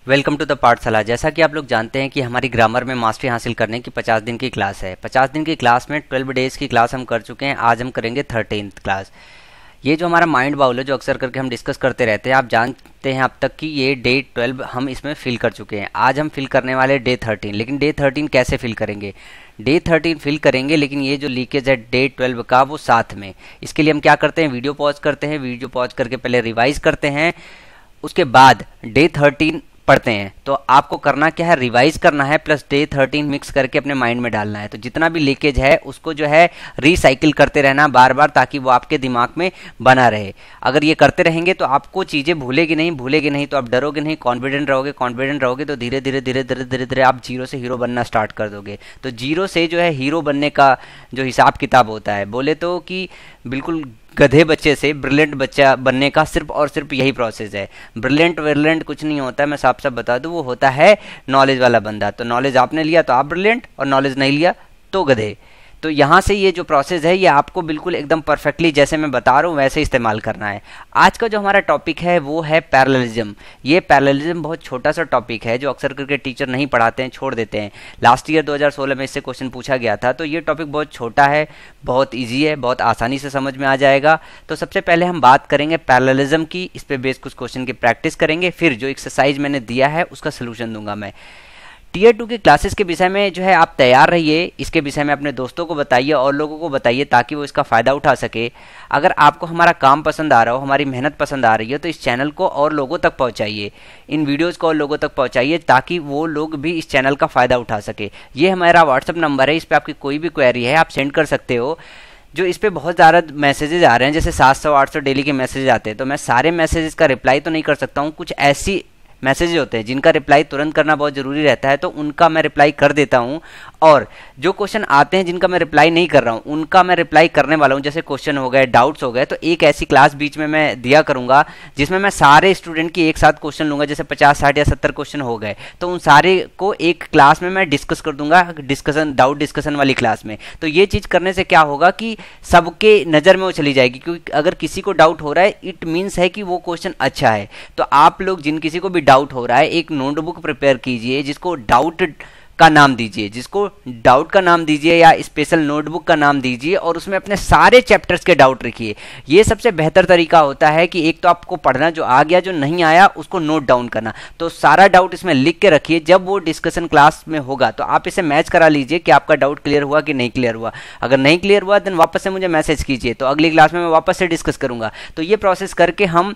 Welcome to the पाठशाला। जैसा कि आप लोग जानते हैं कि हमारी ग्रामर में मास्टरी हासिल करने की 50 दिन की क्लास है। 50 दिन की क्लास में 12 डेज़ की क्लास हम कर चुके हैं। आज हम करेंगे 13th क्लास। ये जो हमारा माइंड बाउल है जो अक्सर करके हम डिस्कस करते रहते हैं, आप जानते हैं अब तक कि ये डे 12 हम इसमें फिल कर चुके हैं। आज हम फिल करने वाले डे 13। लेकिन डे 13 कैसे फिल करेंगे? डे 13 फिल करेंगे, लेकिन ये जो लीकेज है डे 12 का वो साथ में। इसके लिए हम क्या करते हैं, वीडियो पॉज करते हैं। वीडियो पॉज करके पहले रिवाइज करते हैं, उसके बाद डे 13 पढ़ते हैं। तो आपको करना क्या है, रिवाइज करना है प्लस डे 13 मिक्स करके अपने माइंड में डालना है। तो जितना भी लीकेज है उसको जो है रिसाइकिल करते रहना बार बार, ताकि वो आपके दिमाग में बना रहे। अगर ये करते रहेंगे तो आपको चीज़ें भूलेगी नहीं तो आप डरोगे नहीं, कॉन्फिडेंट रहोगे तो धीरे धीरे आप जीरो से हीरो बनना स्टार्ट कर दोगे। तो जीरो से जो है हीरो बनने का जो हिसाब किताब होता है, बोले तो कि बिल्कुल गधे बच्चे से ब्रिलियंट बच्चा बनने का सिर्फ और सिर्फ यही प्रोसेस है। ब्रिलियंट वेरिलेंट कुछ नहीं होता है, मैं साफ साफ बता दूं, वो होता है नॉलेज वाला बंदा। तो नॉलेज आपने लिया तो आप ब्रिलियंट, और नॉलेज नहीं लिया तो गधे। तो यहाँ से ये जो प्रोसेस है ये आपको बिल्कुल एकदम परफेक्टली जैसे मैं बता रहा हूँ वैसे इस्तेमाल करना है। आज का जो हमारा टॉपिक है वो है पैरेललिज्म। ये पैरेललिज्म बहुत छोटा सा टॉपिक है जो अक्सर करके टीचर नहीं पढ़ाते हैं, छोड़ देते हैं। लास्ट ईयर 2016 में इससे क्वेश्चन पूछा गया था। तो ये टॉपिक बहुत छोटा है, बहुत ईजी है, बहुत आसानी से समझ में आ जाएगा। तो सबसे पहले हम बात करेंगे पैरेललिज्म की, इस पर बेस कुछ क्वेश्चन की प्रैक्टिस करेंगे, फिर जो एक्सरसाइज मैंने दिया है उसका सोल्यूशन दूंगा मैं। टीयर 2 की क्लासेस के विषय में जो है आप तैयार रहिए, इसके विषय में अपने दोस्तों को बताइए और लोगों को बताइए ताकि वो इसका फ़ायदा उठा सके। अगर आपको हमारा काम पसंद आ रहा हो, हमारी मेहनत पसंद आ रही है, तो इस चैनल को और लोगों तक पहुंचाइए, इन वीडियोस को और लोगों तक पहुंचाइए ताकि वो लोग भी इस चैनल का फ़ायदा उठा सके। ये हमारा व्हाट्सअप नंबर है, इस पर आपकी कोई भी क्वेरी है आप सेंड कर सकते हो। जो इस पे बहुत ज़्यादा मैसेजेस आ रहे हैं, जैसे 700-800 डेली के मैसेज आते हैं, तो मैं सारे मैसेजेस का रिप्लाई तो नहीं कर सकता हूँ। कुछ ऐसी मैसेज होते हैं जिनका रिप्लाई तुरंत करना बहुत ज़रूरी रहता है, तो उनका मैं रिप्लाई कर देता हूं। और जो क्वेश्चन आते हैं जिनका मैं रिप्लाई नहीं कर रहा हूं उनका मैं रिप्लाई करने वाला हूं, जैसे क्वेश्चन हो गए, डाउट्स हो गए। तो एक ऐसी क्लास बीच में मैं दिया करूंगा जिसमें मैं सारे स्टूडेंट की एक साथ क्वेश्चन लूंगा, जैसे 50, 60 या 70 क्वेश्चन हो गए, तो उन सारे को एक क्लास में मैं डिस्कस कर दूंगा, डाउट डिस्कशन वाली क्लास में। तो ये चीज़ करने से क्या होगा कि सबके नज़र में वो चली जाएगी, क्योंकि अगर किसी को डाउट हो रहा है इट मीन्स है कि वो क्वेश्चन अच्छा है। तो आप लोग जिन किसी को भी डाउट हो रहा है, एक नोटबुक प्रिपेयर कीजिए जिसको डाउट का नाम दीजिए, या स्पेशल नोटबुक का नाम दीजिए, और उसमें अपने सारे चैप्टर्स के डाउट लिखिए। ये सबसे बेहतर तरीका होता है कि एक तो आपको पढ़ना, जो आ गया जो नहीं आया उसको नोट डाउन करना। तो सारा डाउट इसमें लिख के रखिए, जब वो डिस्कशन क्लास में होगा तो आप इसे मैच करा लीजिए कि आपका डाउट क्लियर हुआ कि नहीं क्लियर हुआ। अगर नहीं क्लियर हुआ देन वापस से मुझे मैसेज कीजिए, तो अगली क्लास में मैं वापस से डिस्कस करूंगा। तो ये प्रोसेस करके हम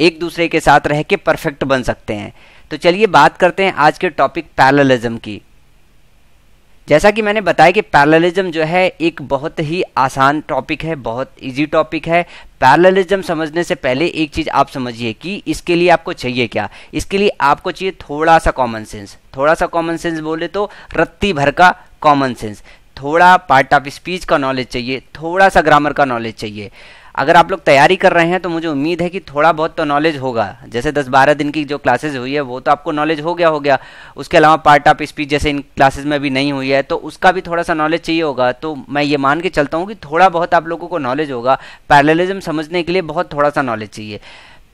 एक दूसरे के साथ रह के परफेक्ट बन सकते हैं। तो चलिए बात करते हैं आज के टॉपिक पैरेललिज्म की। जैसा कि मैंने बताया कि पैरेललिज्म जो है एक बहुत ही आसान टॉपिक है, बहुत इजी टॉपिक है। पैरेललिज्म समझने से पहले एक चीज़ आप समझिए कि इसके लिए आपको चाहिए क्या। इसके लिए आपको चाहिए थोड़ा सा कॉमन सेंस। थोड़ा सा कॉमन सेंस बोले तो रत्ती भर का कॉमन सेंस, थोड़ा पार्ट ऑफ स्पीच का नॉलेज चाहिए, थोड़ा सा ग्रामर का नॉलेज चाहिए। अगर आप लोग तैयारी कर रहे हैं तो मुझे उम्मीद है कि थोड़ा बहुत तो नॉलेज होगा। जैसे 10-12 दिन की जो क्लासेस हुई है वो तो आपको नॉलेज हो गया। उसके अलावा पार्ट ऑफ स्पीच जैसे इन क्लासेस में भी नहीं हुई है, तो उसका भी थोड़ा सा नॉलेज चाहिए होगा। तो मैं ये मान के चलता हूँ कि थोड़ा बहुत आप लोगों को नॉलेज होगा। पैरेललिज्म समझने के लिए बहुत थोड़ा सा नॉलेज चाहिए।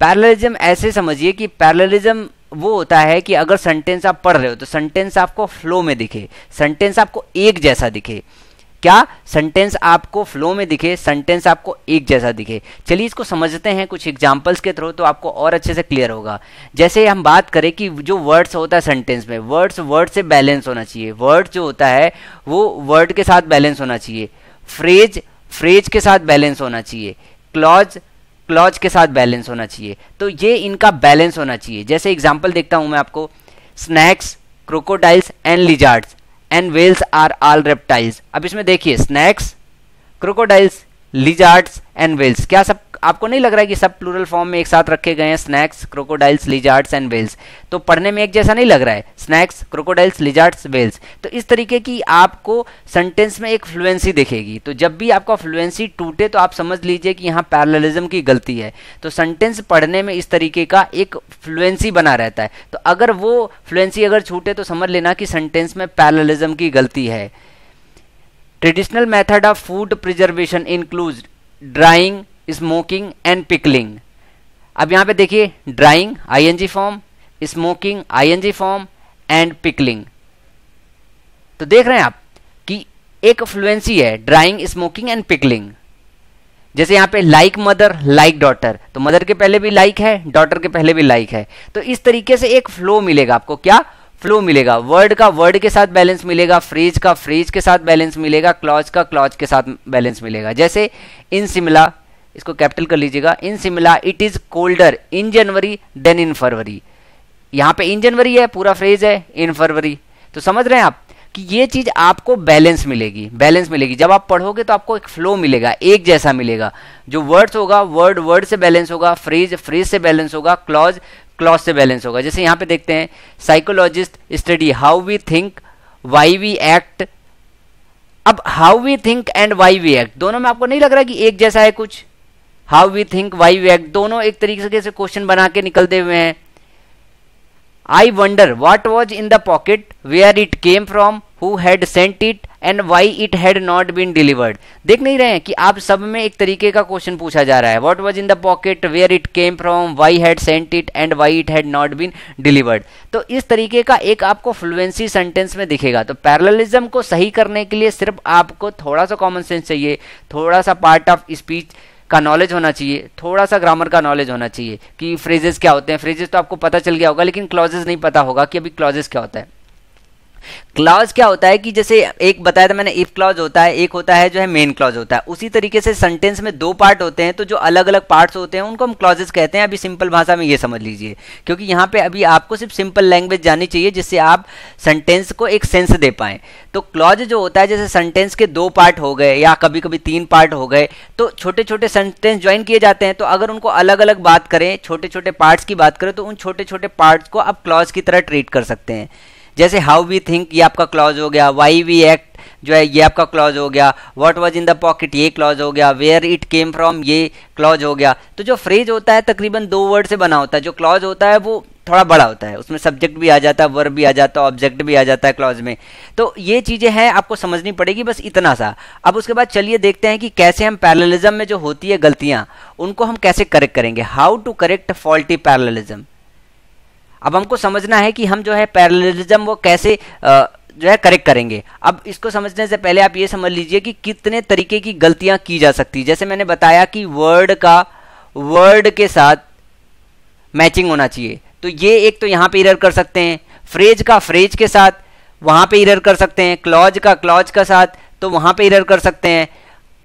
पैरेललिज्म ऐसे समझिए कि पैरेललिज्म वो होता है कि अगर सेंटेंस आप पढ़ रहे हो तो सेंटेंस आपको फ्लो में दिखे, सेंटेंस आपको एक जैसा दिखे। क्या? सेंटेंस आपको फ्लो में दिखे, सेंटेंस आपको एक जैसा दिखे। चलिए इसको समझते हैं कुछ एग्जांपल्स के थ्रू, तो आपको और अच्छे से क्लियर होगा। जैसे हम बात करें कि जो वर्ड्स होता है सेंटेंस में, वर्ड से बैलेंस होना चाहिए। वर्ड जो होता है वो वर्ड के साथ बैलेंस होना चाहिए, फ्रेज के साथ बैलेंस होना चाहिए, क्लॉज के साथ बैलेंस होना चाहिए। तो ये इनका बैलेंस होना चाहिए। जैसे एग्जाम्पल देखता हूं मैं आपको, snakes, crocodiles and lizards and whales are all reptiles. अब इसमें देखिए snakes, crocodiles, lizards and whales, क्या सब आपको नहीं लग रहा है कि सब प्लूरल फॉर्म में एक साथ रखे गए हैं? Snakes, crocodiles, lizards and whales, तो पढ़ने में एक जैसा नहीं लग रहा है? Snakes, crocodiles, lizards, whales. तो इस तरीके की आपको सेंटेंस में एक फ्लुएंसी दिखेगी। तो जब भी आपका फ्लुएंसी टूटे तो आप समझ लीजिए कि यहाँ पैरेललिज्म की गलती है। तो सेंटेंस पढ़ने में इस तरीके का एक फ्लुएंसी बना रहता है। तो अगर वो फ्लुएंसी अगर छूटे तो समझ लेना कि सेंटेंस में पैरेललिज्म की गलती है। Traditional method of food preservation includes drying, smoking and pickling. अब यहाँ पे देखिए drying ING form, smoking ING form and pickling. तो देख रहे हैं आप कि एक फ्लुएंसी है ड्राइंग, स्मोकिंग एंड पिकलिंग। जैसे यहाँ पे लाइक मदर लाइक डॉटर, तो मदर के पहले भी लाइक है, डॉटर के पहले भी लाइक है। तो इस तरीके से एक फ्लो मिलेगा आपको। क्या फ्लो मिलेगा? वर्ड का वर्ड के साथ बैलेंस मिलेगा, फ्रेज का फ्रेज के साथ बैलेंस मिलेगा, क्लॉज का क्लॉज के साथ बैलेंस मिलेगा। जैसे इन सिमिला, इसको कैपिटल कर लीजिएगा, in Shimla it is colder in January than in February. यहाँ पे इन जनवरी है, पूरा फ्रेज है इन फरवरी। तो समझ रहे हैं आप कि ये चीज आपको बैलेंस मिलेगी, बैलेंस मिलेगी। जब आप पढ़ोगे तो आपको एक फ्लो मिलेगा, एक जैसा मिलेगा। जो वर्ड्स होगा वर्ड वर्ड से बैलेंस होगा, फ्रेज फ्रेज से बैलेंस होगा, क्लॉज क्लॉज से बैलेंस होगा। जैसे यहाँ पे देखते हैं, psychologist study how we think why we act. अब how we think and why we act दोनों में आपको नहीं लग रहा कि एक जैसा है कुछ? How we think why we act दोनों एक तरीके से क्वेश्चन बना के निकलते हुए हैं। I wonder what was in the pocket, where it came from, who had sent it and why it had not been delivered। देख नहीं रहे हैं कि आप सब में एक तरीके का क्वेश्चन पूछा जा रहा है। What was in the pocket, where it came from, why had sent it and why it had not been delivered। तो इस तरीके का एक आपको फ्लुएंसी सेंटेंस में दिखेगा। तो पैरेललिज्म को सही करने के लिए सिर्फ आपको थोड़ा सा कॉमन सेंस चाहिए, थोड़ा सा पार्ट ऑफ स्पीच का नॉलेज होना चाहिए, थोड़ा सा ग्रामर का नॉलेज होना चाहिए कि फ्रेजेस क्या होते हैं। फ्रेजेस तो आपको पता चल गया होगा, लेकिन क्लॉजेस नहीं पता होगा कि अभी क्लॉजेस क्या होता है। क्लॉज क्या होता है कि जैसे एक बताया था मैंने, इफ क्लॉज होता है, एक होता है जो है मेन क्लॉज होता है। उसी तरीके से सेंटेंस में दो पार्ट होते हैं, तो जो अलग अलग पार्ट्स होते हैं उनको हम क्लॉजेस कहते हैं। अभी सिंपल भाषा में ये समझ लीजिए, क्योंकि यहाँ पे अभी आपको सिर्फ सिंपल लैंग्वेज जाननी चाहिए जिससे आप सेंटेंस को एक सेंस दे पाएं। तो क्लॉज जो होता है, जैसे सेंटेंस के दो पार्ट हो गए या कभी कभी तीन पार्ट हो गए, तो छोटे छोटे सेंटेंस ज्वाइन किए जाते हैं। तो अगर उनको अलग अलग बात करें, छोटे छोटे पार्ट्स की बात करें, तो उन छोटे छोटे पार्ट्स को आप क्लॉज की तरह ट्रीट कर सकते हैं। जैसे हाउ वी थिंक ये आपका क्लॉज हो गया, वाई वी एक्ट जो है ये आपका क्लॉज हो गया, what was in the pocket ये क्लॉज हो गया, वेयर इट केम फ्रॉम ये क्लॉज हो गया। तो जो फ्रेज होता है तकरीबन दो वर्ड से बना होता है। जो क्लॉज होता है वो थोड़ा बड़ा होता है, उसमें सब्जेक्ट भी आ जाता है, वर्ब भी आ जाता है, ऑब्जेक्ट भी आ जाता है क्लॉज में। तो ये चीजें हैं, आपको समझनी पड़ेगी, बस इतना सा। अब उसके बाद चलिए देखते हैं कि कैसे हम पैरेललिज्म में जो होती है गलतियां, उनको हम कैसे करेक्ट करेंगे। How to correct faulty parallelism. अब हमको समझना है कि हम जो है पैरेललिज्म वो कैसे जो है करेक्ट करेंगे। अब इसको समझने से पहले आप ये समझ लीजिए कि कितने तरीके की गलतियां की जा सकती है। जैसे मैंने बताया कि वर्ड का वर्ड के साथ मैचिंग होना चाहिए, तो ये एक तो यहां पे एरर कर सकते हैं। फ्रेज का फ्रेज के साथ वहां पे एरर कर सकते हैं। क्लॉज का क्लॉज का साथ तो वहां पे एरर कर सकते हैं।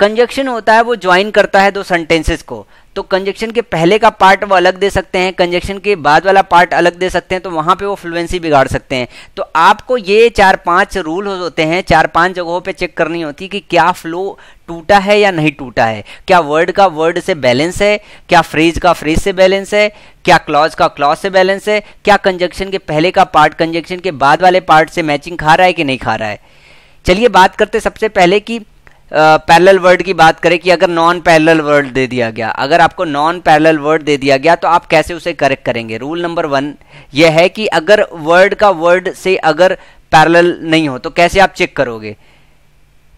कंजक्शन होता है वो ज्वाइन करता है दो सेंटेंसेस को, तो कंजक्शन के पहले का पार्ट वो अलग दे सकते हैं, कंजक्शन के बाद वाला पार्ट अलग दे सकते हैं, तो वहां पे वो फ्लुएंसी बिगाड़ सकते हैं। तो आपको ये 4-5 रूल होते हैं, 4-5 जगहों पे चेक करनी होती है कि क्या फ्लो टूटा है या नहीं टूटा है, क्या वर्ड का वर्ड से बैलेंस है, क्या फ्रेज का फ्रेज से बैलेंस है, क्या क्लॉज का क्लॉज से बैलेंस है, क्या कंजक्शन के पहले का पार्ट कंजक्शन के बाद वाले पार्ट से मैचिंग खा रहा है कि नहीं खा रहा है। चलिए बात करते सबसे पहले कि पैरेलल वर्ड की बात करें कि अगर नॉन पैरेलल वर्ड दे दिया गया, अगर आपको नॉन पैरेलल वर्ड दे दिया गया तो आप कैसे उसे करेक्ट करेंगे। रूल नंबर 1 यह है कि अगर वर्ड का वर्ड से अगर पैरेलल नहीं हो तो कैसे आप चेक करोगे।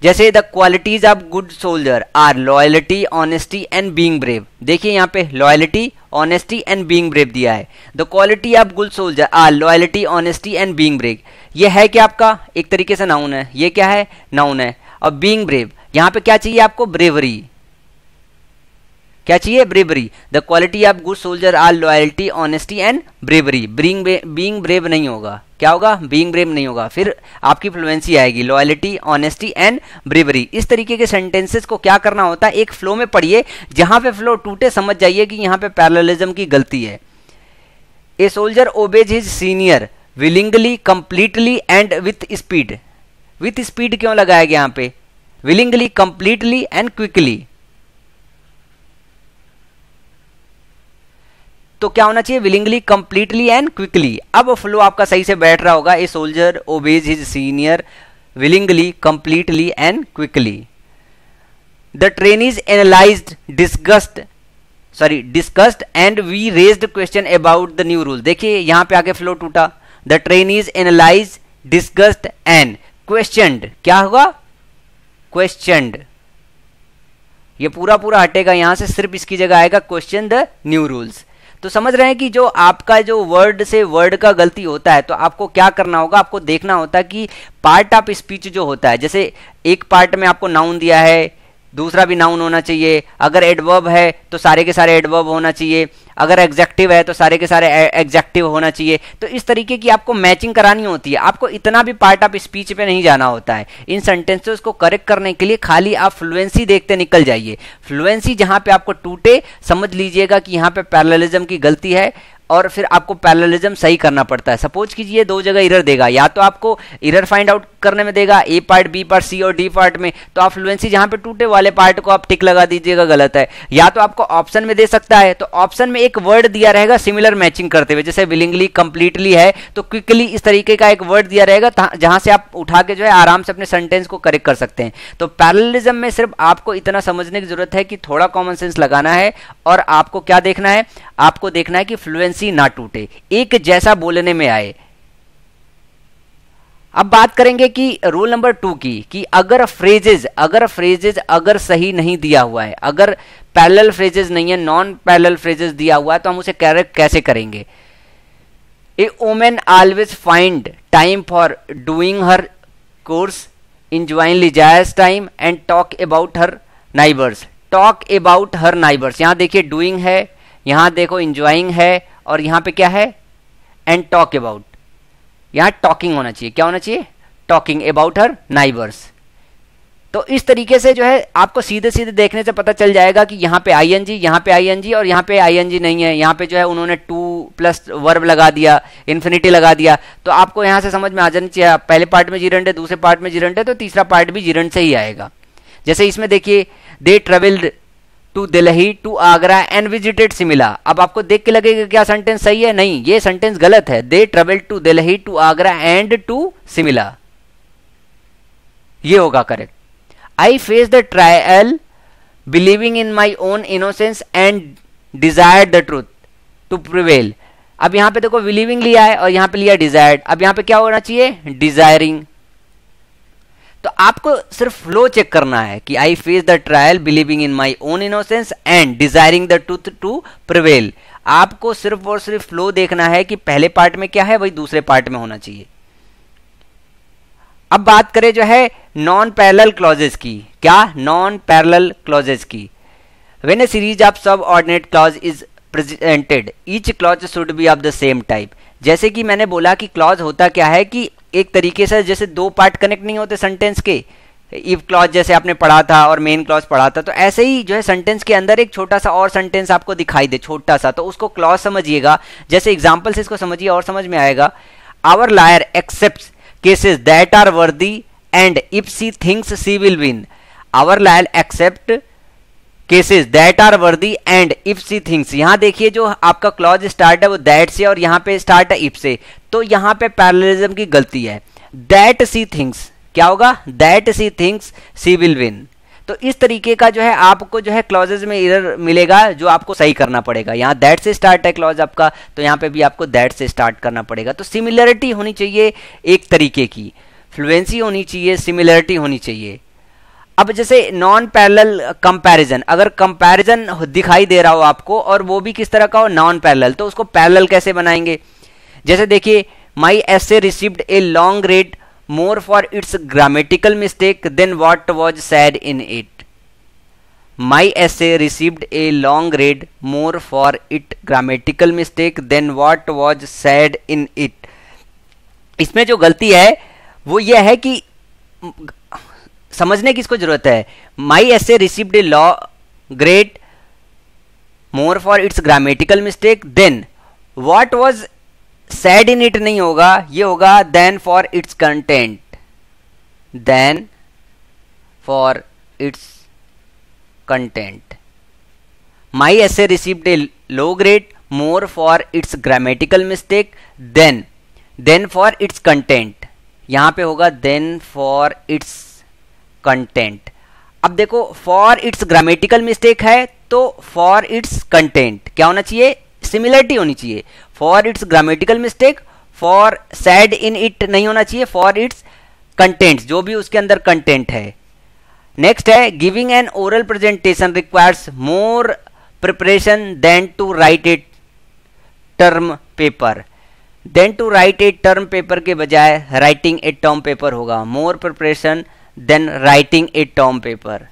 जैसे the qualities of good soldier are loyalty honesty and being brave. देखिए यहाँ पे loyalty honesty and being brave दिया है। The quality of good soldier are loyalty honesty and being brave, ये है कि आपका एक तरीके से नाउन है, ये क्या है नाउन है। और बीइंग ब्रेव यहां पे क्या चाहिए आपको, ब्रेवरी। क्या चाहिए, bravery. The quality of good soldier are loyalty honesty and bravery. Being brave नहीं होगा, क्या होगा, बीइंग ब्रेव नहीं होगा, फिर आपकी फ्लुएंसी आएगी लॉयल्टी ऑनेस्टी एंड ब्रेवरी। इस तरीके के सेंटेंसेस को क्या करना होता है, एक फ्लो में पढ़िए, जहां पे फ्लो टूटे समझ जाइए कि यहां पे पैरेललिज्म की गलती है। ए soldier obeys his senior willingly completely and with speed. With speed क्यों लगाया गया यहां पे, विलिंगली कंप्लीटली एंड क्विकली। तो क्या होना चाहिए, विलिंगली कंप्लीटली एंड क्विकली। अब फ्लो आपका सही से बैठ रहा होगा। A soldier obeys his senior willingly completely and quickly. The trainees analysed discussed and we raised question about the new rule. देखिए यहां पे आके फ्लो टूटा। The trainees analyse discussed and questioned, क्या होगा, क्वेश्चनड। ये पूरा हटेगा यहां से, सिर्फ इसकी जगह आएगा क्वेश्चन द न्यू रूल्स। तो समझ रहे हैं कि जो आपका जो वर्ड से वर्ड का गलती होता है तो आपको क्या करना होगा, आपको देखना होता है कि पार्ट ऑफ स्पीच जो होता है, जैसे एक पार्ट में आपको नाउन दिया है, दूसरा भी नाउन होना चाहिए, अगर एडवर्ब है तो सारे के सारे एडवर्ब होना चाहिए, अगर एग्जेक्टिव है तो सारे के सारे एग्जेक्टिव होना चाहिए। तो इस तरीके की आपको मैचिंग करानी होती है, आपको इतना भी पार्ट ऑफ स्पीच पे नहीं जाना होता है। इन सेंटेंसेस को करेक्ट करने के लिए खाली आप फ्लुएंसी देखते निकल जाइए। फ्लुएंसी जहां पे आपको टूटे समझ लीजिएगा कि यहाँ पे पैरेललिज्म की गलती है और फिर आपको पैरेललिज्म सही करना पड़ता है। सपोज कीजिए दो जगह एरर देगा, या तो आपको एरर फाइंड आउट करने में देगा ए पार्ट, बी पार्ट, सी और डी पार्ट में, तो आप फ्लुएंसी जहां पे टूटे वाले पार्ट को आप टिक लगा दीजिएगा गलत है। या तो आपको ऑप्शन में दे सकता है, तो ऑप्शन में एक वर्ड दिया रहेगा सिमिलर मैचिंग करते हुए, जैसे विलिंगली, कंप्लीटली है तो क्विकली, इस तरीके का एक वर्ड दिया रहेगा जहां से आप उठा के जो है आराम से अपने सेंटेंस को करेक्ट कर सकते हैं। तो पैरेललिज्म में सिर्फ आपको इतना समझने की जरूरत है कि थोड़ा कॉमन सेंस लगाना है और आपको क्या देखना है, आपको देखना है कि फ्लुएंसी ना टूटे, एक जैसा बोलने में आए। अब बात करेंगे कि रूल नंबर 2 की, कि अगर फ्रेजेस अगर सही नहीं दिया हुआ है, अगर पैरेलल फ्रेजेस नहीं है, नॉन पैरेलल फ्रेजेस दिया हुआ है, तो हम उसे करेक्ट कैसे करेंगे। A woman always find time for doing her course, enjoying leisure time and talk about her neighbours. Talk about her neighbours, यहां देखिए डूइंग है, यहां देखो इंजॉइंग है, और यहां पे क्या है, एंड टॉक अबाउट, यहां टॉकिंग होना चाहिए, क्या होना चाहिए, टॉकिंग अबाउट हर नाइबर्स। तो इस तरीके से जो है आपको सीधे सीधे देखने से पता चल जाएगा कि यहाँ पे आईएनजी, यहाँ पे आईएनजी और यहाँ पे आईएनजी नहीं है, यहाँ पे जो है उन्होंने टू प्लस वर्ब लगा दिया, इन्फिनिटी लगा दिया। तो आपको यहाँ से समझ में आ जाना चाहिए, पहले पार्ट में जीरंड है, दूसरे पार्ट में जीरंड है, तो तीसरा पार्ट भी जीरंड से ही आएगा। जैसे इसमें देखिए, they travelled to Delhi to Agra and visited Shimla. अब आपको देख के लगेगा क्या सेंटेंस सही है, नहीं, ये सेंटेंस गलत है। They travelled to Delhi to Agra and to Shimla, ये होगा correct. I faced the trial believing in my own innocence and desired the truth to prevail। अब यहां पे देखो बिलीविंग लिया है और यहां पे लिया डिजायर्ड, अब यहां पे क्या होना चाहिए, डिजायरिंग। तो आपको सिर्फ फ्लो चेक करना है कि I face the trial believing in my own innocence and desiring the truth to prevail. आपको सिर्फ और सिर्फ फ्लो देखना है कि पहले पार्ट में क्या है वही दूसरे पार्ट में होना चाहिए। अब बात करें जो है नॉन पैरेलल क्लॉजेस की, क्या, नॉन पैरेलल क्लॉजेस की। व्हेन ए सीरीज ऑफ सब ordinate clause is presented each clause should be of the same type. जैसे कि मैंने बोला कि क्लॉज होता क्या है कि एक तरीके से जैसे दो पार्ट कनेक्ट नहीं होते सेंटेंस के, इफ क्लॉज जैसे आपने पढ़ा था और मेन क्लॉज पढ़ा था, तो ऐसे ही जो है सेंटेंस के अंदर एक छोटा सा और सेंटेंस आपको दिखाई दे, छोटा सा, तो उसको क्लॉज समझिएगा। जैसे एग्जाम्पल से इसको समझिए और समझ में आएगा। Our lawyer accepts cases that are worthy and if she thinks she will win। our liar accept cases that are worthy and if she thinks, यहां देखिए जो आपका क्लॉज स्टार्ट है वो दैट से और यहां पे स्टार्ट है इफ से, तो यहां पे पैरेललिज्म की गलती है। दैट सी थिंक्स, क्या होगा, that she thinks she will win. तो इस तरीके का जो है आपको जो है क्लॉजेज में एरर मिलेगा जो आपको सही करना पड़ेगा। यहाँ दैट से स्टार्ट है क्लॉज आपका, तो यहाँ पे भी आपको दैट से स्टार्ट करना पड़ेगा। तो सिमिलरिटी होनी चाहिए एक तरीके की, फ्लुएंसी होनी चाहिए, सिमिलरिटी होनी चाहिए। अब जैसे नॉन पैरेलल कंपैरिजन, अगर कंपैरिजन दिखाई दे रहा हो आपको और वो भी किस तरह का हो, नॉन पैरेलल, तो उसको पैरेलल कैसे बनाएंगे। जैसे देखिए, my essay received a long grade more for its grammatical mistake than what was said in it। my essay received a long grade more for its grammatical mistake than what was said in it। इसमें जो गलती है वो ये है कि समझने की इसको जरूरत है। my essay received a long grade more for its grammatical mistake than what was said in it नहीं होगा, ये होगा then for its content, then for its content। my essay received a low grade more for its grammatical mistake then for its content, यहां पे होगा then for its content। अब देखो for its grammatical mistake है तो for its content क्या होना चाहिए, सिमिलरिटी होनी चाहिए। For its grammatical mistake, for sad in it नहीं होना चाहिए, फॉर इट्स कंटेंट, जो भी उसके अंदर कंटेंट है। नेक्स्ट है giving an oral presentation requires more preparation than to write it term paper, than to write a term paper के बजाय राइटिंग ए टर्म पेपर होगा, more preparation than writing a term paper.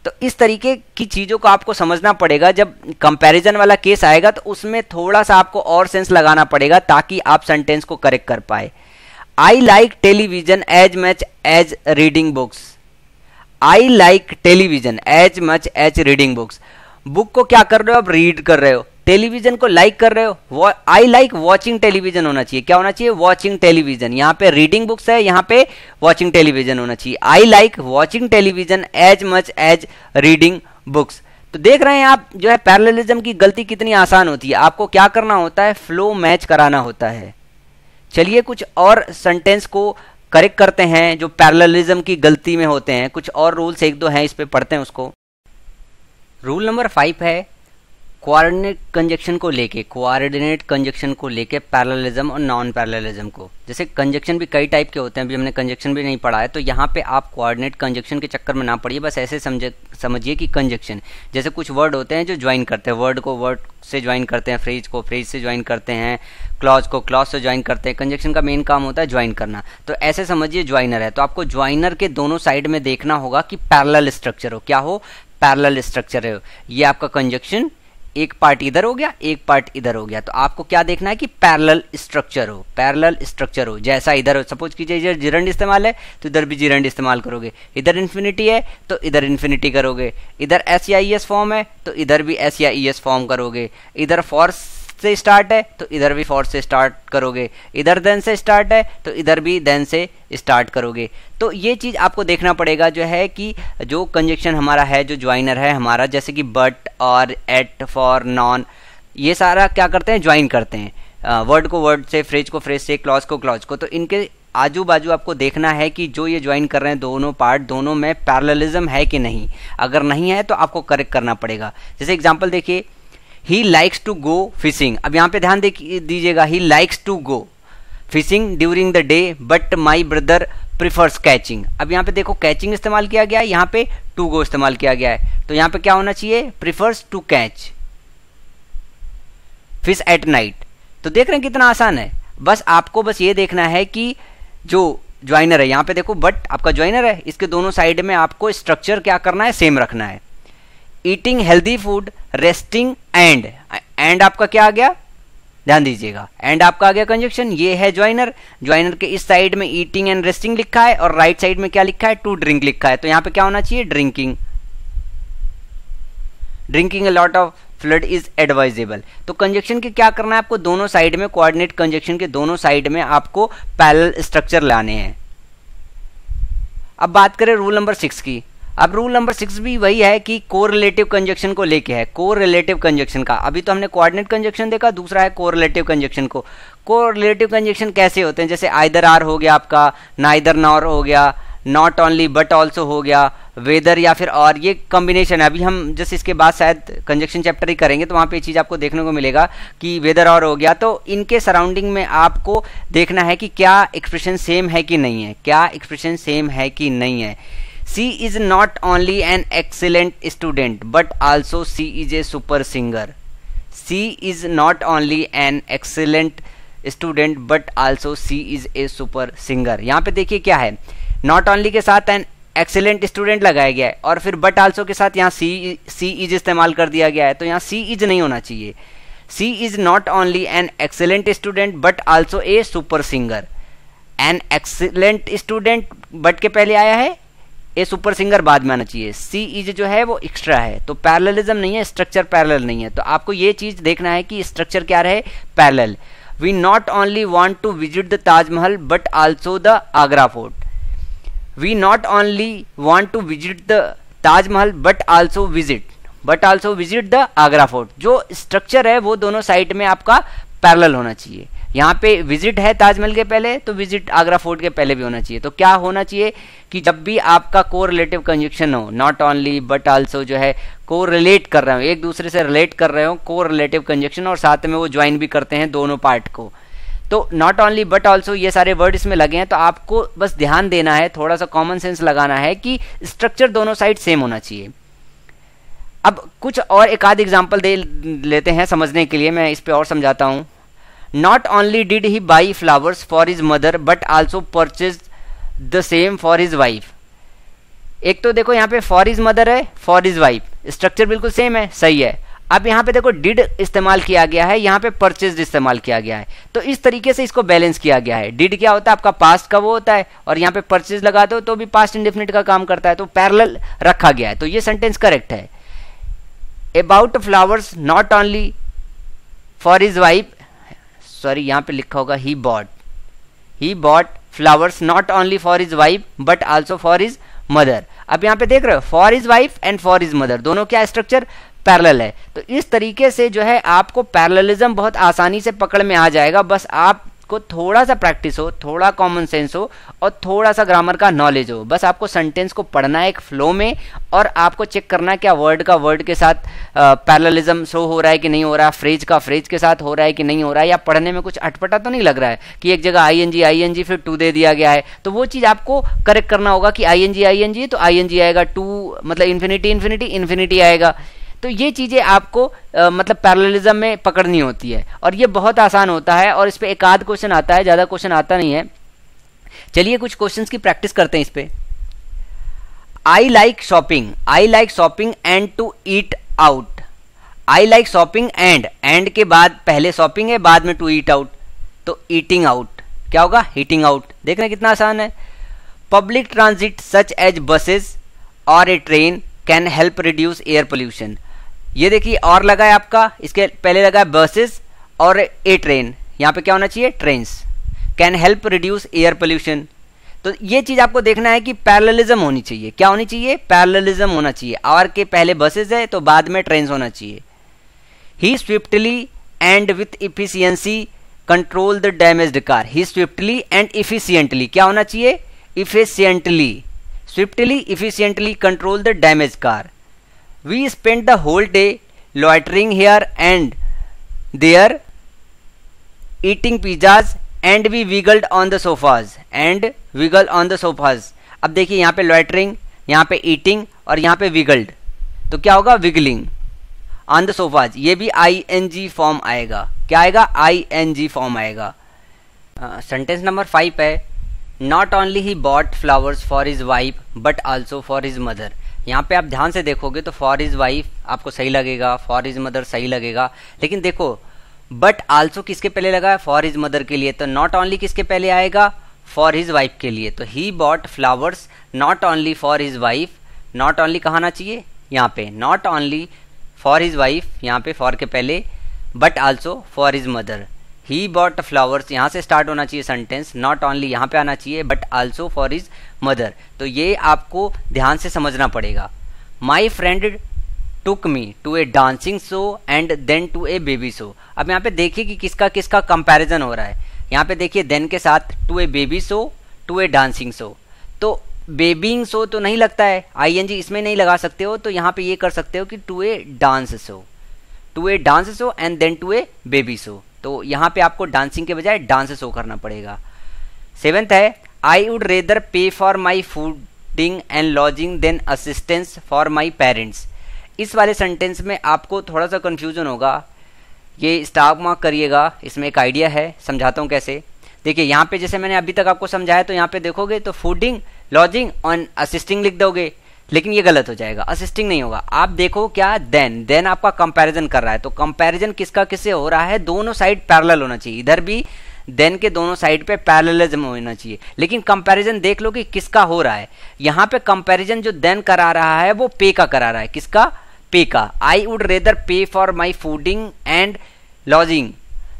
तो इस तरीके की चीज़ों को आपको समझना पड़ेगा। जब कंपैरिजन वाला केस आएगा तो उसमें थोड़ा सा आपको और सेंस लगाना पड़ेगा ताकि आप सेंटेंस को करेक्ट कर पाए। I like television as much as reading books. I like television as much as reading books. Book को क्या कर रहे हो, आप रीड कर रहे हो, टेलीविजन को लाइक कर रहे हो। आई लाइक वॉचिंग टेलीविजन होना चाहिए, क्या होना चाहिए, वॉचिंग टेलीविजन। यहाँ पे रीडिंग बुक्स है, यहाँ पे वॉचिंग टेलीविजन होना चाहिए। I like watching television as much as reading books. तो देख रहे हैं आप जो है पैरेललिज्म की गलती कितनी आसान होती है। आपको क्या करना होता है, फ्लो मैच कराना होता है। चलिए कुछ और सेंटेंस को करेक्ट करते हैं जो पैरेललिज्म की गलती में होते हैं। कुछ और रूल्स एक दो हैं, इस पे पढ़ते हैं उसको। रूल नंबर 5 है कोऑर्डिनेट कंजक्शन को लेके, कोऑर्डिनेट कंजक्शन को लेके पैरेललिज्म और नॉन पैरेललिज्म को। जैसे कंजक्शन भी कई टाइप के होते हैं, अभी हमने कंजक्शन भी नहीं पढ़ा है, तो यहाँ पे आप कोऑर्डिनेट कंजक्शन के चक्कर में ना पड़िए, बस ऐसे समझिए कि कंजक्शन जैसे कुछ वर्ड होते हैं जो ज्वाइन करते हैं, वर्ड को वर्ड से ज्वाइन करते हैं, फ्रेज को फ्रेज से ज्वाइन करते हैं, क्लॉज को क्लॉज से ज्वाइन करते हैं। कंजक्शन का मेन काम होता है ज्वाइन करना, तो ऐसे समझिए ज्वाइनर है, तो आपको ज्वाइनर के दोनों साइड में देखना होगा कि पैरेलल स्ट्रक्चर हो। क्या हो, पैरेलल स्ट्रक्चर है। ये आपका कंजक्शन एक पार्ट इधर हो गया, एक पार्ट इधर हो गया, तो आपको क्या देखना है कि पैरेलल स्ट्रक्चर हो, पैरेलल स्ट्रक्चर हो। जैसा इधर हो, सपोज कीजिए इधर जिरंड इस्तेमाल है तो इधर भी जिरंड इस्तेमाल करोगे, इधर इन्फिनिटी है तो इधर इन्फिनिटी करोगे, इधर एस या ई एस फॉर्म है तो इधर भी एस या ई एस फॉर्म करोगे, इधर फॉर्स से स्टार्ट है तो इधर भी फॉर से स्टार्ट करोगे, इधर देन से स्टार्ट है तो इधर भी देन से स्टार्ट करोगे। तो ये चीज़ आपको देखना पड़ेगा जो है कि जो कंजक्शन हमारा है, जो ज्वाइनर है हमारा, जैसे कि बट और एट, फॉर, नॉन, ये सारा क्या करते हैं, ज्वाइन करते हैं वर्ड को वर्ड से, फ्रेज को फ्रेज से, क्लॉज को क्लॉज को। तो इनके आजू बाजू आपको देखना है कि जो ये ज्वाइन कर रहे हैं दोनों पार्ट, दोनों में पैरेललिज्म है कि नहीं। अगर नहीं है तो आपको करेक्ट करना पड़ेगा। जैसे एग्जाम्पल देखिए, he likes to go fishing. अब यहाँ पे ध्यान दीजिएगा, he likes to go fishing during the day but my brother prefers catching. अब यहाँ पे देखो कैचिंग इस्तेमाल किया गया है, यहाँ पे टू गो इस्तेमाल किया गया है, तो यहाँ पे क्या होना चाहिए, prefers to catch fish at night. तो देख रहे हैं कितना आसान है। बस आपको बस ये देखना है कि जो ज्वाइनर है, यहाँ पे देखो बट आपका ज्वाइनर है, इसके दोनों साइड में आपको स्ट्रक्चर क्या करना है, सेम रखना है। Eating healthy food, resting, and आपका क्या आ गया, ध्यान दीजिएगा, एंड आपका आ गया कंजक्शन। ये है ज्वाइनर, ज्वाइनर के इस साइड में ईटिंग एंड रेस्टिंग लिखा है और राइट साइड में क्या लिखा है, टू ड्रिंक लिखा है, तो यहाँ पे क्या होना चाहिए, drinking. Drinking a lot of fluid is advisable. तो कंजक्शन के क्या करना है आपको, दोनों साइड में, कोऑर्डिनेट कंजक्शन के दोनों साइड में आपको पैरेलल स्ट्रक्चर लाने हैं। अब बात करें रूल नंबर 6 की। अब रूल नंबर 6 भी वही है कि कोरिलेटिव कंजक्शन को लेके है, कोरिलेटिव कंजक्शन का। अभी तो हमने कोऑर्डिनेट कंजक्शन देखा, दूसरा है कोरिलेटिव कंजक्शन को। कोरिलेटिव कंजक्शन कैसे होते हैं, जैसे आइदर आर हो गया आपका, नाइदर नॉर हो गया, नॉट ओनली बट ऑल्सो हो गया, वेदर या फिर और, ये कॉम्बिनेशन है। अभी हम जैसे इसके बाद शायद कंजक्शन चैप्टर ही करेंगे तो वहाँ पे ये चीज़ आपको देखने को मिलेगा कि वेदर और हो गया। तो इनके सराउंडिंग में आपको देखना है कि क्या एक्सप्रेशन सेम है कि नहीं है, क्या एक्सप्रेशन सेम है कि नहीं है। She is not only an excellent student but also she is a super singer. She is not only an excellent student but also she is a super singer. यहाँ पे देखिए क्या है, not only के साथ an excellent student लगाया गया है और फिर but also के साथ यहाँ she is इस्तेमाल कर दिया गया है, तो यहाँ she is नहीं होना चाहिए। She is not only an excellent student but also a super singer. An excellent student but के पहले आया है, ए सुपर सिंगर बाद में आना चाहिए। सी इज जो है वो एक्स्ट्रा है, तो पैरेललिज्म नहीं है, स्ट्रक्चर पैरेलल नहीं है। तो आपको ये चीज देखना है कि स्ट्रक्चर क्या रहे, parallel. We not only want to visit the Taj Mahal but also the Agra fort. We not only want to visit the Taj Mahal but also visit the Agra fort. जो स्ट्रक्चर है वो दोनों साइड में आपका पैरेलल होना चाहिए। यहाँ पे विजिट है ताजमहल के पहले तो विजिट आगरा फोर्ट के पहले भी होना चाहिए। तो क्या होना चाहिए कि जब भी आपका कोरिलेटिव कंजक्शन हो, नॉट ओनली बट आल्सो जो है कोरिलेट कर रहे हो, एक दूसरे से रिलेट कर रहे हो, कोरिलेटिव कंजक्शन, और साथ में वो ज्वाइन भी करते हैं दोनों पार्ट को। तो नॉट ओनली बट आल्सो ये सारे वर्ड इसमें लगे हैं, तो आपको बस ध्यान देना है, थोड़ा सा कॉमन सेंस लगाना है कि स्ट्रक्चर दोनों साइड सेम होना चाहिए। अब कुछ और एक आध एग्जाम्पल दे लेते हैं समझने के लिए, मैं इस पे और समझाता हूँ। Not only did he by flowers for his mother but also purchase the same for his wife. एक तो देखो यहाँ पे फॉर हिज मदर है, फॉर हिज वाइफ, स्ट्रक्चर बिल्कुल सेम है, सही है। अब यहाँ पे देखो डिड इस्तेमाल किया गया है, यहाँ पे परचेज इस्तेमाल किया गया है, तो इस तरीके से इसको बैलेंस किया गया है। डिड क्या होता है आपका पास्ट का वो होता है, और यहाँ पे परचेज लगा दो तो भी पास्ट इंडेफिनिट का काम करता है, तो पैरेलल रखा गया है, तो ये सेंटेंस करेक्ट है। About flowers not only for his wife, sorry यहाँ पे लिखा होगा he bought flowers not only for his wife but also for his mother. अब यहाँ पे देख रहे हो for his wife and for his mother, दोनों क्या स्ट्रक्चर पैरेलल है। तो इस तरीके से जो है आपको पैरेललिज्म बहुत आसानी से पकड़ में आ जाएगा, बस आपको थोड़ा सा प्रैक्टिस हो, थोड़ा कॉमन सेंस हो और थोड़ा सा ग्रामर का नॉलेज हो। बस आपको सेंटेंस को पढ़ना है एक फ्लो में, और आपको चेक करना है क्या वर्ड का वर्ड के साथ पैरेललिज्म शो हो रहा है कि नहीं हो रहा, फ्रेज का फ्रेज के साथ हो रहा है कि नहीं हो रहा है, या पढ़ने में कुछ अटपटा तो नहीं लग रहा है कि एक जगह आईएनजी फिर टू दे दिया गया है, तो वो चीज़ आपको करेक्ट करना होगा कि आईएनजी तो आईएनजी आएगा, टू मतलब इन्फिनिटी आएगा। तो ये चीज़ें आपको मतलब पैरेललिज्म में पकड़नी होती है, और ये बहुत आसान होता है, और इस पे एक आध क्वेश्चन आता है, ज़्यादा क्वेश्चन आता नहीं है। चलिए कुछ क्वेश्चंस की प्रैक्टिस करते हैं इस पे। I like shopping and to eat out. I like shopping and के बाद पहले शॉपिंग है, बाद में टू ईट आउट, तो ईटिंग आउट क्या होगा, ईटिंग आउट। देख रहे हैं कितना आसान है। Public transit such as buses और a train can help reduce air pollution. ये देखिए और लगा है आपका, इसके पहले लगा है बसेस और ए ट्रेन, यहाँ पे क्या होना चाहिए, trains. Can help reduce air pollution, तो ये चीज आपको देखना है कि पैरेललिज्म होनी चाहिए। क्या होनी चाहिए, पैरेललिज्म होना चाहिए। और के पहले बसेस है तो बाद में ट्रेन्स होना चाहिए। He swiftly and with efficiency control the damaged car. He swiftly and efficiently क्या होना चाहिए, efficiently, swiftly efficiently control the damage car. We spend the whole day loitering here and there eating pizzas and we wiggled on the sofas अब देखिए यहाँ पे loitering, यहाँ पे eating और यहाँ पे विगल्ड, तो क्या होगा, विगलिंग ऑन द सोफाज। ये भी आईएनजी फॉर्म आएगा, क्या आएगा, आईएनजी फॉर्म आएगा। सेंटेंस नंबर 5 है, not only he bought flowers for his wife but also for his mother. यहाँ पे आप ध्यान से देखोगे तो फॉर हिज वाइफ आपको सही लगेगा, फॉर हिज मदर सही लगेगा, लेकिन देखो बट आल्सो किसके पहले लगा है, फॉर हिज मदर के लिए, तो नॉट ओनली किसके पहले आएगा, फॉर हिज वाइफ के लिए। तो he bought flowers not only for his wife, not only कहाँ आना चाहिए, यहाँ पे, not only for his wife यहाँ पे फॉर के पहले, but also for his mother. He bought flowers यहाँ से स्टार्ट होना चाहिए सेंटेंस, नॉट ओनली यहाँ पे आना चाहिए, but also for his mother. तो ये आपको ध्यान से समझना पड़ेगा। My friend took me to a dancing show and then to a baby show. अब यहाँ पे देखिए कि किसका किसका कंपैरिजन हो रहा है। यहाँ पे देखिए देन के साथ to a baby show, to a dancing show, तो बेबीइंग शो तो नहीं लगता है, आईएनजी इसमें नहीं लगा सकते हो, तो यहाँ पे ये कर सकते हो कि to a dance show and then to a baby show. तो यहाँ पे आपको डांसिंग के बजाय डांस शो करना पड़ेगा। 7th है, I would rather pay for my fooding and lodging than assistance for my parents. इस वाले सेंटेंस में आपको थोड़ा सा कंफ्यूजन होगा, ये स्टॉप मार्क करिएगा, इसमें एक आइडिया है, समझाता हूँ कैसे। देखिए यहाँ पे जैसे मैंने अभी तक आपको समझाया, तो यहाँ पे देखोगे तो फूडिंग, लॉजिंग और असिस्टिंग लिख दोगे, लेकिन ये गलत हो जाएगा, असिस्टिंग नहीं होगा। आप देखो क्या, देन आपका कंपैरिजन कर रहा है, तो कंपैरिजन किसका किससे हो रहा है, दोनों साइड पैरेलल होना चाहिए, इधर भी देन के दोनों साइड पे पैरेललिज्म होना चाहिए, लेकिन कंपैरिजन देख लो कि किसका हो रहा है। यहाँ पे कंपैरिजन जो देन करा रहा है वो पे का करा रहा है, किसका, पे का। I would rather pay for my fooding and lodging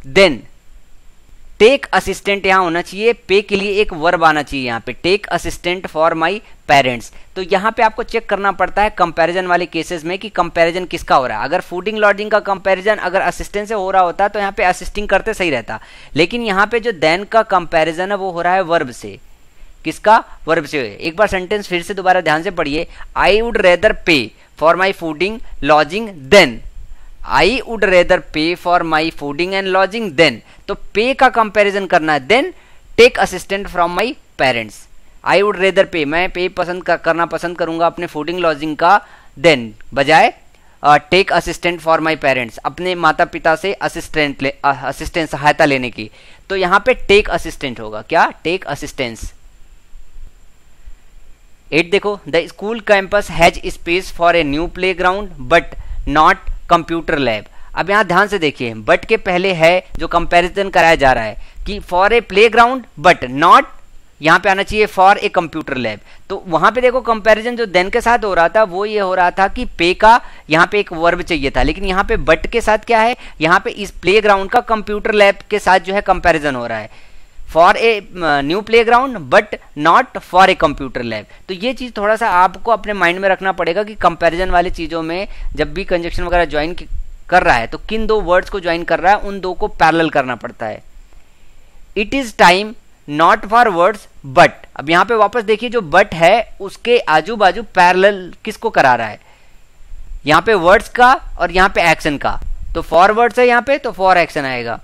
than take assistant यहाँ होना चाहिए, पे के लिए एक वर्ब आना चाहिए यहाँ पे, take assistant for my parents. तो यहाँ पे आपको चेक करना पड़ता है कंपैरिजन वाले केसेस में कि कंपैरिजन किसका हो रहा है। अगर फूडिंग लॉजिंग का कंपैरिजन अगर असिस्टेंट से हो रहा होता तो यहाँ पे असिस्टिंग करते सही रहता, लेकिन यहाँ पे जो देन का कंपैरिजन है वो हो रहा है वर्ब से, किसका, वर्ब से। एक बार सेंटेंस फिर से दोबारा ध्यान से पढ़िए, I would rather pay for my fooding lodging than, I would rather pay for my fooding and lodging than, तो पे का कंपैरिजन करना है, than take assistant from my parents. I would rather pay, मैं pay करना पसंद करूंगा अपने fooding lodging का, देन बजाय take assistant for my parents, अपने माता पिता से असिस्टेंट सहायता लेने की। तो यहाँ पे टेक असिस्टेंट होगा, क्या? Take assistance. 8 देखो, the school campus has space for a new play ground but not computer lab. अब यहाँ ध्यान से देखिए, बट के पहले है जो कंपैरिजन कराया जा रहा है कि for a play ground but not, यहाँ पे आना चाहिए फॉर ए कंप्यूटर लैब। तो वहां पे देखो कंपैरिजन जो देन के साथ हो रहा था वो ये हो रहा था कि पे का यहाँ पे एक वर्ब चाहिए था, लेकिन यहाँ पे बट के साथ क्या है, यहाँ पे इस प्ले ग्राउंड का कंप्यूटर लैब के साथ जो है कंपैरिजन हो रहा है, for a new play ground but not for a computer lab. तो ये चीज थोड़ा सा आपको अपने माइंड में रखना पड़ेगा कि कंपैरिजन वाली चीजों में जब भी कंजक्शन वगैरह ज्वाइन कर रहा है तो किन दो वर्ड्स को ज्वाइन कर रहा है, उन दो को पैरेलल करना पड़ता है। It is time not for words but, अब यहां पे वापस देखिए जो बट है उसके आजू बाजू पैरेलल किसको करा रहा है, यहां पे वर्ड्स का और यहां पे एक्शन का। तो फॉर वर्ड्स है यहां पे, तो फॉर एक्शन आएगा,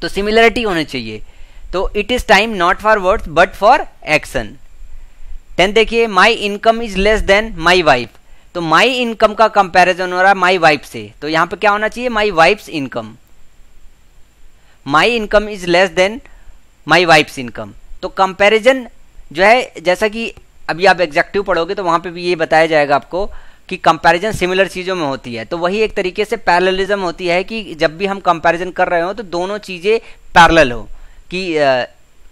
तो सिमिलरिटी होनी चाहिए। तो it is time not for words but for action. 10 देखिए, माई income is less than my wife. तो माई इनकम का कंपैरिजन हो रहा है माई वाइफ से, तो यहां पे क्या होना चाहिए, my wife's income. My income is less than my wife's income. तो कंपैरिजन जो है, जैसा कि अभी आप एग्जेक्टिव पढ़ोगे तो वहां पे भी ये बताया जाएगा आपको कि कंपैरिजन सिमिलर चीज़ों में होती है। तो वही एक तरीके से पैरेललिज्म होती है कि जब भी हम कंपैरिजन कर रहे हो तो दोनों चीज़ें पैरेलल हो, कि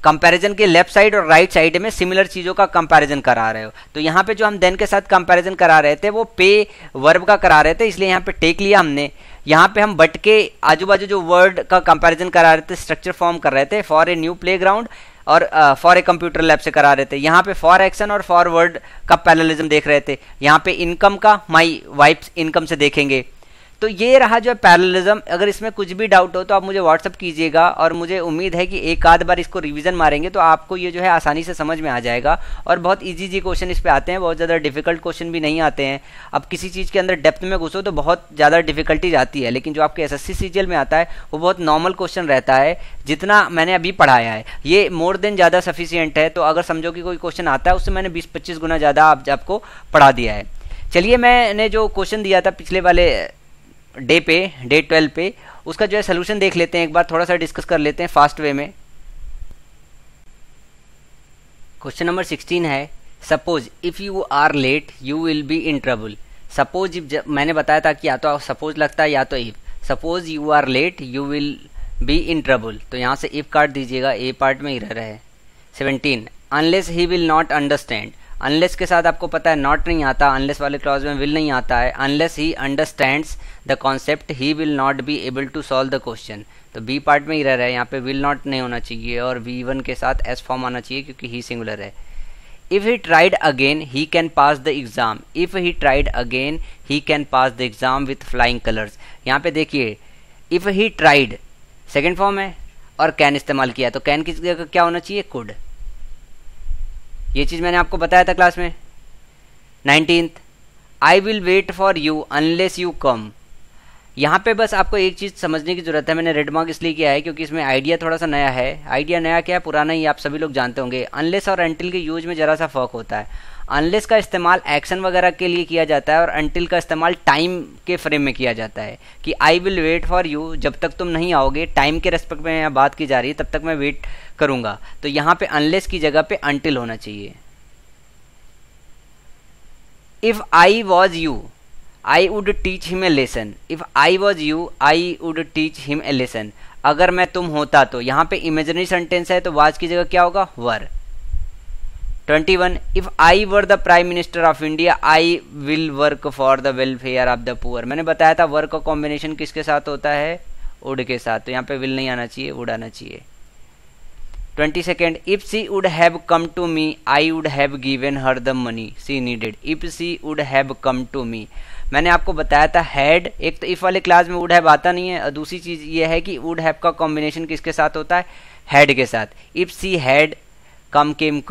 कंपैरिजन के लेफ्ट साइड और राइट साइड में सिमिलर चीज़ों का कंपैरिजन करा रहे हो। तो यहाँ पे जो हम देन के साथ कंपैरिजन करा रहे थे वो पे वर्ब का करा रहे थे, इसलिए यहाँ पे टेक लिया हमने। यहाँ पे हम बट के आजू बाजू जो वर्ड का कंपैरिजन करा रहे थे, स्ट्रक्चर फॉर्म कर रहे थे, for a new play ground और फॉर ए कंप्यूटर लैब से करा रहे थे। यहाँ पे फॉर एक्शन और फॉर वर्ड का पैरेललिज्म देख रहे थे। यहाँ पे इनकम का माई वाइफ्स इनकम से देखेंगे। तो ये रहा जो है पैरेललिज्म। अगर इसमें कुछ भी डाउट हो तो आप मुझे व्हाट्सअप कीजिएगा, और मुझे उम्मीद है कि एक आध बार इसको रिवीजन मारेंगे तो आपको ये जो है आसानी से समझ में आ जाएगा। और बहुत इजी क्वेश्चन इस पे आते हैं, बहुत ज़्यादा डिफिकल्ट क्वेश्चन भी नहीं आते हैं। अब किसी चीज़ के अंदर डेप्थ में घुसो तो बहुत ज़्यादा डिफिकल्टीज आती है, लेकिन जो आपके एसएससी सीजीएल में आता है वो बहुत नॉर्मल क्वेश्चन रहता है। जितना मैंने अभी पढ़ाया है ये मोर देन ज़्यादा सफिशियंट है। तो अगर समझो कि कोई क्वेश्चन आता है उससे मैंने 20-25 गुना ज़्यादा आपको पढ़ा दिया है। चलिए, मैंने जो क्वेश्चन दिया था पिछले वाले डे 12 पे, उसका जो है सोल्यूशन देख लेते हैं, एक बार थोड़ा सा डिस्कस कर लेते हैं फास्ट वे में। क्वेश्चन नंबर 16 है, suppose if you are late you will be in trouble. Suppose मैंने बताया था कि या तो सपोज लगता है या तो if. Suppose you are late you will be in trouble, तो यहाँ से इफ काट दीजिएगा, ए पार्ट में ही रह रहा है। 17 unless he will not understand. Unless के साथ आपको पता है नॉट नहीं आता, अनलेस वाले क्लॉज में विल नहीं आता है। Unless he understands the concept he will not be able to solve the question, तो बी पार्ट में ही रह रहा है, यहाँ पे विल नॉट नहीं होना चाहिए और V1 के साथ एस फॉर्म आना चाहिए क्योंकि ही सिंगुलर है। If he tried again he can pass the exam. If he tried again he can pass the exam with flying colours. यहाँ पे देखिए if he tried second form है और कैन इस्तेमाल किया, तो कैन की जगह क्या होना चाहिए, कुड। ये चीज मैंने आपको बताया था क्लास में। 19th I will wait for you unless you come. यहाँ पे बस आपको एक चीज समझने की जरूरत है, मैंने रेड मार्क इसलिए किया है क्योंकि इसमें आइडिया थोड़ा सा नया है। आइडिया नया क्या है, पुराना ही आप सभी लोग जानते होंगे। अनलेस और अंटिल के यूज में जरा सा फर्क होता है। अनलेस का इस्तेमाल एक्शन वगैरह के लिए किया जाता है और अंटिल का इस्तेमाल टाइम के फ्रेम में किया जाता है कि I will wait for you, जब तक तुम नहीं आओगे, टाइम के रेस्पेक्ट में यहाँ बात की जा रही है, तब तक मैं वेट करूंगा। तो यहाँ पे अनलेस की जगह पे अंटिल होना चाहिए। If I was you I would teach him a lesson. If I was you I would teach him a lesson. अगर मैं तुम होता तो, यहाँ पे इमेजिनरी सेंटेंस है तो वाज की जगह क्या होगा, वर। 21 if I were the prime minister of India I will work for the welfare of the poor. मैंने बताया था वर्क का कॉम्बिनेशन किसके साथ होता है, वुड के साथ, तो यहाँ पे विल नहीं आना चाहिए, वुड आना चाहिए। 22 if she would have come to me I would have given her the money she needed. If she would have come to me, मैंने आपको बताया था हैड, एक तो इफ वाले क्लास में वुड हैव आता नहीं है और दूसरी चीज ये है कि वुड हैव का कॉम्बिनेशन किसके साथ होता है, हैड के साथ। If she had come came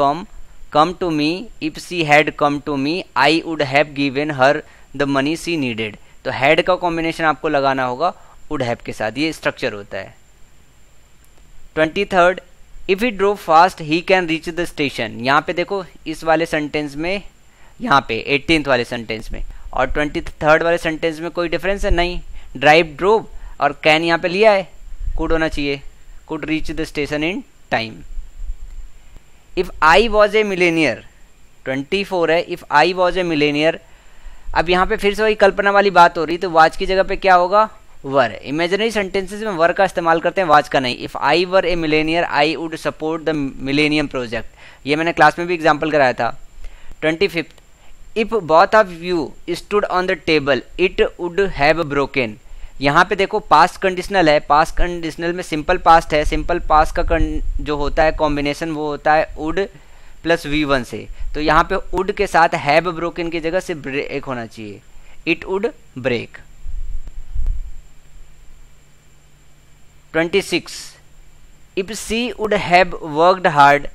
come to me, if she had come to me I would have given her the money she needed. तो हैड का कॉम्बिनेशन आपको लगाना होगा वुड हैव के साथ, ये स्ट्रक्चर होता है। 23 if he drove fast he can reach the station. यहाँ पे देखो इस वाले सेंटेंस में, यहाँ पे 18th वाले सेंटेंस में और 23rd वाले सेंटेंस में कोई डिफरेंस है नहीं, ड्राइव ड्रोव और कैन यहाँ पे लिया है, कुड होना चाहिए, could reach the station in time. If I was a Millionaire, 24 है, if I was a Millionaire. अब यहाँ पे फिर से वही कल्पना वाली बात हो रही, तो वाज की जगह पे क्या होगा, वर। इमेजिनरी सेंटेंसेस में वर का इस्तेमाल करते हैं, वाज का नहीं। If I were A Millionaire I would support the millennium project, ये मैंने क्लास में भी एग्जाम्पल कराया था। 25th, if both of you stood on the table it would have broken. यहाँ पे देखो पास्ट कंडीशनल है, पास्ट कंडीशनल में सिंपल पास्ट है, सिंपल पास्ट का जो होता है कॉम्बिनेशन वो होता है वुड प्लस V1 से, तो यहाँ पे वुड के साथ हैव ब्रोकन की जगह से ब्रेक होना चाहिए, it would break. 26, if she would have worked hard.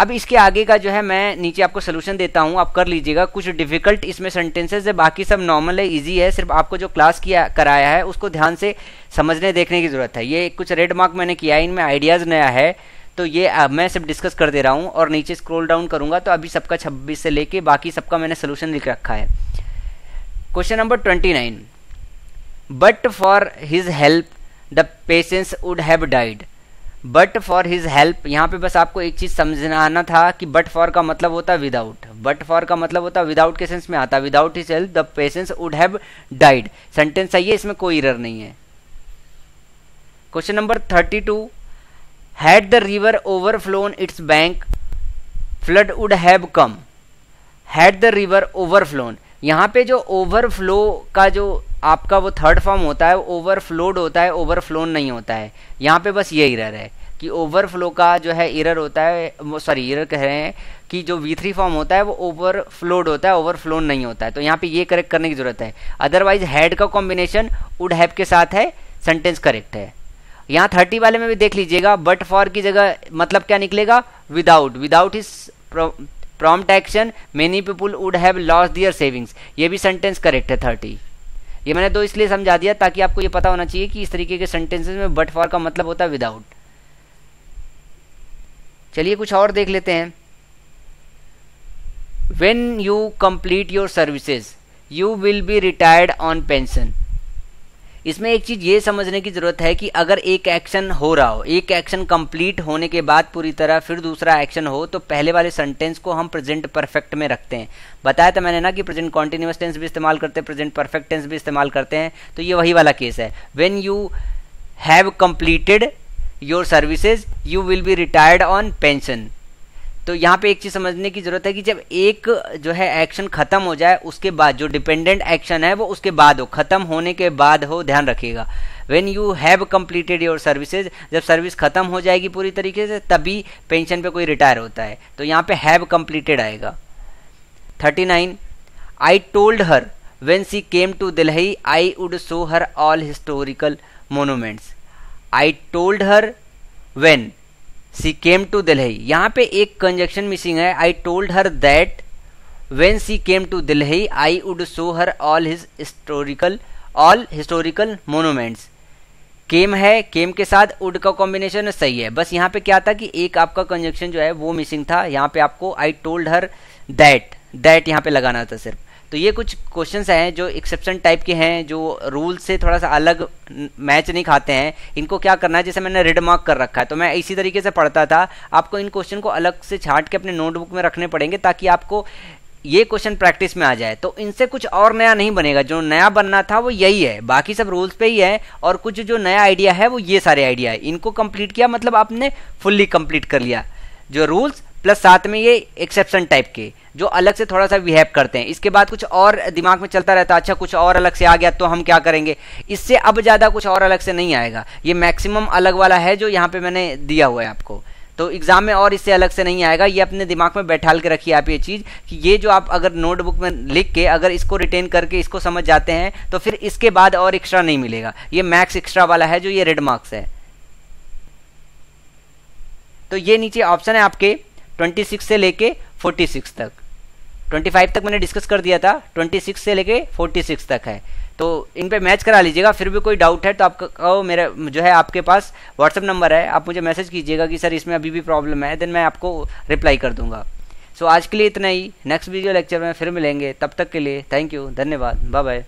अब इसके आगे का जो है मैं नीचे आपको सोल्यूशन देता हूँ, आप कर लीजिएगा। कुछ डिफिकल्ट इसमें सेंटेंसेस है, बाकी सब नॉर्मल है, इजी है, सिर्फ आपको जो क्लास किया कराया है उसको ध्यान से समझने देखने की जरूरत है। ये कुछ रेड मार्क मैंने किया है, इनमें आइडियाज़ नया है, तो ये मैं सिर्फ डिस्कस कर दे रहा हूँ। और नीचे स्क्रॉल डाउन करूँगा तो अभी सबका 26 से लेके बाकी सबका मैंने सोल्यूशन लिख रखा है। Question number 29, but for his help the patience would have died. But for his help, यहाँ पे बस आपको एक चीज समझना था कि बट फॉर का मतलब होता है विदाउट, बट फॉर का मतलब होता है विदाउट के सेंस में आता है, without his help the patience would have died. Sentence सही है, इसमें कोई एरर नहीं है। Question number 32, had the river overflown its bank flood would have come. Had the river overflown, यहाँ पे जो ओवरफ्लो का जो आपका वो थर्ड फॉर्म होता है, ओवरफ्लोड होता है, ओवरफ्लोन नहीं होता है। यहाँ पे बस ये एरर है कि ओवरफ्लो का जो है एरर होता है, सॉरी एरर कह रहे हैं कि जो V3 फॉर्म होता है वो ओवरफ्लोड होता है, ओवरफ्लोन नहीं होता है, तो यहाँ पे ये करेक्ट करने की जरूरत है। अदरवाइज हैड का कॉम्बिनेशन वुड हैव के साथ है, सेंटेंस करेक्ट है। यहाँ 30 वाले में भी देख लीजिएगा, बट फॉर की जगह मतलब क्या निकलेगा, without, without is prompt action many people would have lost their savings, ये भी सेंटेंस करेक्ट है 30। ये मैंने दो इसलिए समझा दिया ताकि आपको ये पता होना चाहिए कि इस तरीके के सेंटेंसेस में बट फॉर का मतलब होता है विदाउट। चलिए कुछ और देख लेते हैं। When you complete your services you will B retired on pension. इसमें एक चीज ये समझने की जरूरत है कि अगर एक एक्शन हो रहा हो, एक एक्शन कंप्लीट होने के बाद पूरी तरह फिर दूसरा एक्शन हो, तो पहले वाले सेंटेंस को हम प्रेजेंट परफेक्ट में रखते हैं। बताया था मैंने ना कि प्रेजेंट कॉन्टिन्यूअस टेंस भी इस्तेमाल करते हैं, प्रेजेंट परफेक्ट टेंस भी इस्तेमाल करते हैं, तो ये वही वाला केस है। When you have completed your services you will B retired on pension. तो यहाँ पे एक चीज समझने की जरूरत है कि जब एक जो है एक्शन खत्म हो जाए उसके बाद जो डिपेंडेंट एक्शन है वो उसके बाद हो, खत्म होने के बाद हो, ध्यान रखिएगा। When you have completed your services, जब सर्विस खत्म हो जाएगी पूरी तरीके से तभी पेंशन पे कोई रिटायर होता है, तो यहाँ पे हैव कंप्लीटेड आएगा। 39, I told her when she came to Delhi I would show her all historical monuments. I told her when she came to Delhi, यहाँ पे एक कंजक्शन मिसिंग है। I told her that when she came to Delhi I would show her all historical monuments. Came है, came के साथ would का combination सही है, बस यहाँ पे क्या था कि एक आपका कंजक्शन जो है वो मिसिंग था। यहाँ पे आपको आई टोल्ड हर दैट यहाँ पे लगाना था सिर्फ। तो ये कुछ क्वेश्चंस हैं जो एक्सेप्शन टाइप के हैं, जो रूल से थोड़ा सा अलग मैच नहीं खाते हैं। इनको क्या करना है, जैसे मैंने रेड मार्क कर रखा है तो मैं इसी तरीके से पढ़ता था, आपको इन क्वेश्चन को अलग से छांट के अपने नोटबुक में रखने पड़ेंगे ताकि आपको ये क्वेश्चन प्रैक्टिस में आ जाए। तो इनसे कुछ और नया नहीं बनेगा, जो नया बनना था वो यही है, बाकी सब रूल्स पे ही है। और कुछ जो नया आइडिया है वो ये सारे आइडिया है, इनको कंप्लीट किया मतलब आपने फुल्ली कंप्लीट कर लिया, जो रूल्स प्लस साथ में ये एक्सेप्शन टाइप के जो अलग से थोड़ा सा बिहेव करते हैं। इसके बाद कुछ और दिमाग में चलता रहता है, अच्छा कुछ और अलग से आ गया तो हम क्या करेंगे, इससे अब ज़्यादा कुछ और अलग से नहीं आएगा। ये मैक्सिमम अलग वाला है जो यहाँ पे मैंने दिया हुआ है आपको, तो एग्जाम में और इससे अलग से नहीं आएगा। ये अपने दिमाग में बैठाल के रखिए आप ये चीज़ कि ये जो आप अगर नोटबुक में लिख के अगर इसको रिटेन करके इसको समझ जाते हैं तो फिर इसके बाद और एक्स्ट्रा नहीं मिलेगा। ये मैक्स एक्स्ट्रा वाला है जो ये रेड मार्क्स है। तो ये नीचे ऑप्शन है आपके 26 से लेके 46 तक, 25 तक मैंने डिस्कस कर दिया था, 26 से लेके 46 तक है। तो इन पे मैच करा लीजिएगा। फिर भी कोई डाउट है तो आपका मेरा जो है आपके पास व्हाट्सएप नंबर है, आप मुझे मैसेज कीजिएगा कि सर इसमें अभी भी प्रॉब्लम है, देन मैं आपको रिप्लाई कर दूंगा। सो आज के लिए इतना ही, नेक्स्ट वीडियो लेक्चर में फिर मिलेंगे, तब तक के लिए थैंक यू, धन्यवाद, बाय बाय।